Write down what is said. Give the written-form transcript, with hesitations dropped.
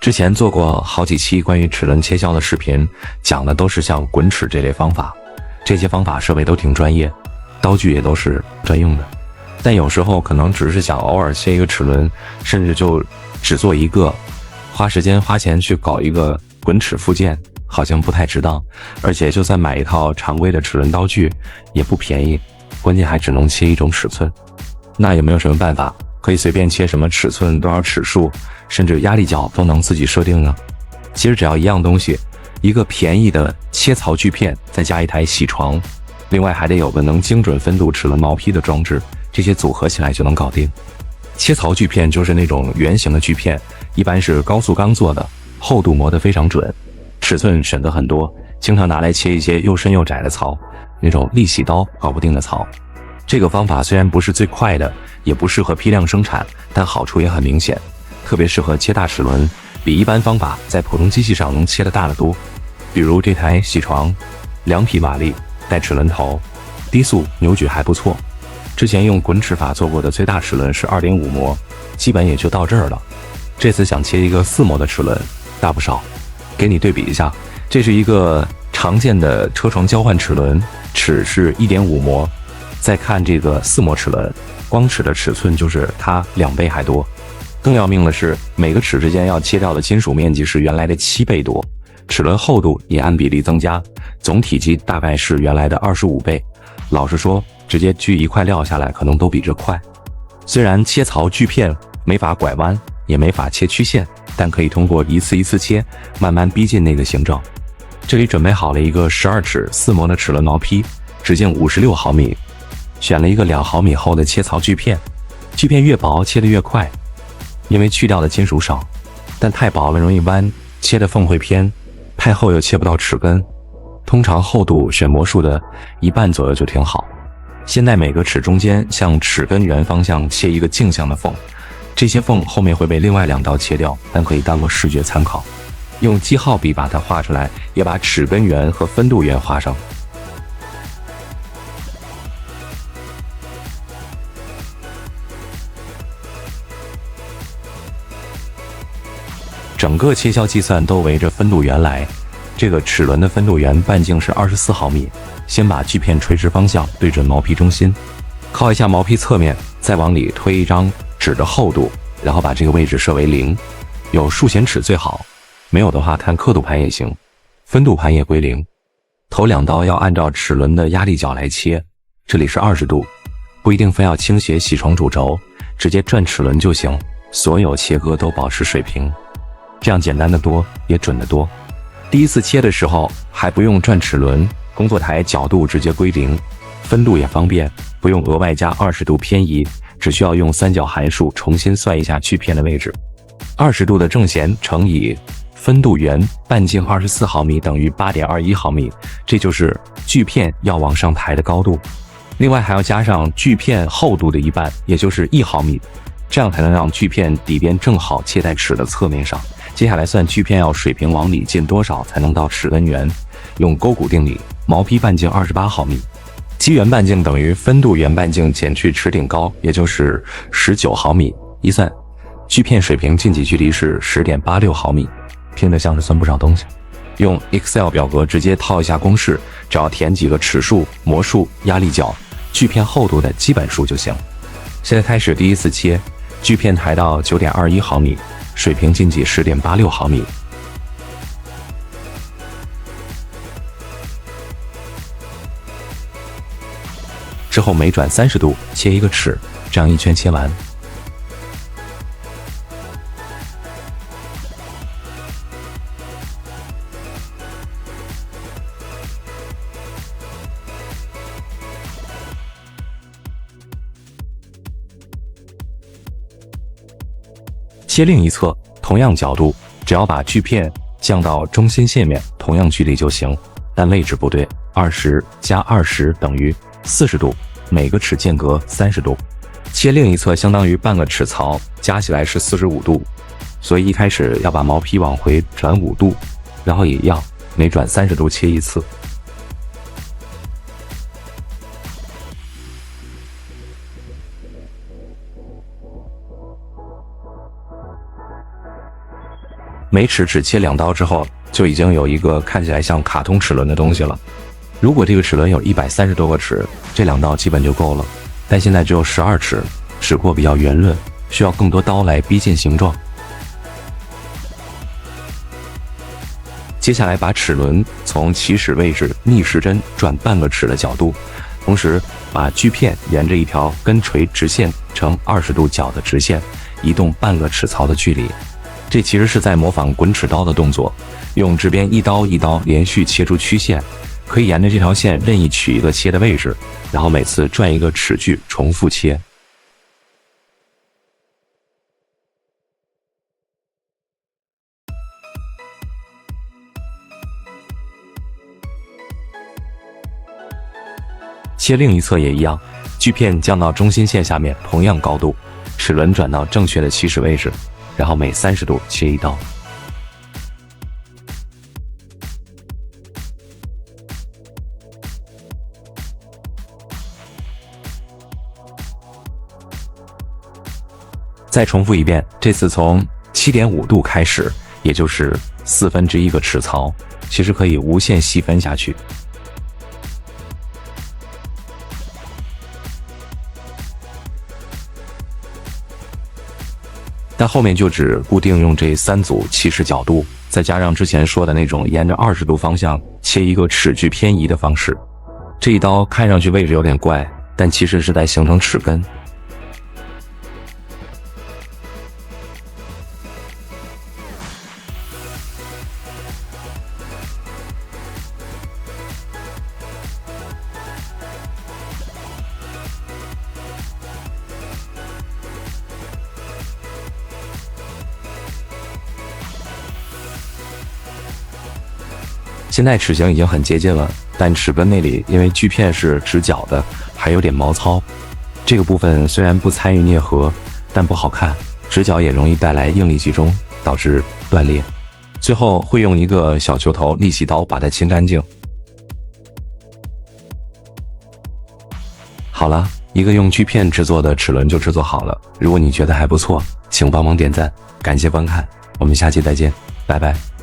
之前做过好几期关于齿轮切削的视频，讲的都是像滚齿这类方法，这些方法设备都挺专业，刀具也都是专用的。但有时候可能只是想偶尔切一个齿轮，甚至就只做一个，花时间花钱去搞一个滚齿附件，好像不太值当。而且就算买一套常规的齿轮刀具也不便宜，关键还只能切一种尺寸。那有没有什么办法可以随便切什么尺寸、多少齿数，甚至压力角都能自己设定呢？其实只要一样东西，一个便宜的切槽锯片，再加一台铣床，另外还得有个能精准分度齿轮毛坯的装置，这些组合起来就能搞定。切槽锯片就是那种圆形的锯片，一般是高速钢做的，厚度磨得非常准，尺寸选择很多，经常拿来切一些又深又窄的槽，那种利洗刀搞不定的槽。这个方法虽然不是最快的，也不适合批量生产，但好处也很明显，特别适合切大齿轮，比一般方法在普通机器上能切得大得多。比如这台铣床，2匹马力，带齿轮头，低速扭矩还不错。之前用滚齿法做过的最大齿轮是2.5模，基本也就到这儿了。这次想切一个4模的齿轮，大不少。给你对比一下，这是一个常见的车床交换齿轮，齿是1.5模。再看这个4模齿轮，光齿的尺寸就是它2倍还多。更要命的是，每个齿之间要切掉的金属面积是原来的7倍多，齿轮厚度也按比例增加，总体积大概是原来的25倍。老实说，直接锯一块料下来可能都比这快。虽然切槽锯片没法拐弯，也没法切曲线，但可以通过一次一次切，慢慢逼近那个形状。这里准备好了一个12齿4模的齿轮毛坯，直径56毫米，选了一个2毫米厚的切槽锯片，锯片越薄切得越快，因为去掉的金属少，但太薄了容易弯，切的缝会偏，太厚又切不到齿根。通常厚度选模数的1半左右就挺好。先在每个齿中间向齿根缘方向切一个径向的缝，这些缝后面会被另外2刀切掉，但可以当个视觉参考。用记号笔把它画出来，也把齿根缘和分度缘画上。整个切削计算都围着分度缘来。这个齿轮的分度缘半径是24毫米，先把锯片垂直方向对准毛坯中心，靠一下毛坯侧面，再往里推一张纸的厚度，然后把这个位置设为0，有数弦尺最好，没有的话看刻度盘也行，分度盘也归0。头2刀要按照齿轮的压力角来切，这里是20度，不一定非要倾斜铣床主轴，直接转齿轮就行，所有切割都保持水平，这样简单的多，也准得多。第一次切的时候还不用转齿轮，工作台角度直接归0，分度也方便，不用额外加20度偏移，只需要用三角函数重新算一下锯片的位置。20度的正弦乘以分度缘半径24毫米等于8.21毫米，这就是锯片要往上抬的高度。另外还要加上锯片厚度的1半，也就是1毫米，这样才能让锯片底边正好切在齿的侧面上。接下来算锯片要水平往里进多少才能到齿根缘，用勾股定理，毛坯半径28毫米，基缘半径等于分度缘半径减去齿顶高，也就是19毫米。一算，锯片水平进几距离是10.86毫米，听着像是算不少东西。用 Excel 表格直接套一下公式，只要填几个齿数、模数、压力角、锯片厚度的基本数就行。现在开始第一次切，锯片抬到9.21毫米，水平进几10.86毫米。之后每转30度切一个齿，这样一圈切完。切另一侧，同样角度，只要把锯片降到中心线面，同样距离就行，但位置不对，20加20等于40度，每个齿间隔30度。切另一侧相当于半个齿槽，加起来是45度，所以一开始要把毛坯往回转5度，然后也一样，每转30度切一次。每齿只切2刀之后，就已经有一个看起来像卡通齿轮的东西了。如果这个齿轮有130多个齿，这2刀基本就够了。但现在只有12齿，齿廓比较圆润，需要更多刀来逼近形状。接下来把齿轮从起始位置逆时针转半个齿的角度，同时把锯片沿着一条跟垂直线呈20度角的直线移动半个齿槽的距离。这其实是在模仿滚齿刀的动作，用指边一刀一刀连续切出曲线，可以沿着这条线任意取一个切的位置，然后每次转一个齿距重复切。切另一侧也一样，锯片降到中心线下面同样高度，齿轮转到正确的起始位置，然后每30度切一刀。再重复一遍，这次从7.5度开始，也就是1/4个齿槽，其实可以无限细分下去。但后面就只固定用这3组起始角度，再加上之前说的那种沿着20度方向切一个齿距偏移的方式。这一刀看上去位置有点怪，但其实是在形成齿根。现在齿形已经很接近了，但齿根那里因为锯片是直角的，还有点毛糙。这个部分虽然不参与啮合，但不好看，直角也容易带来应力集中，导致断裂。最后会用一个小球头利器刀把它清干净。好了，一个用锯片制作的齿轮就制作好了。如果你觉得还不错，请帮忙点赞，感谢观看，我们下期再见，拜拜。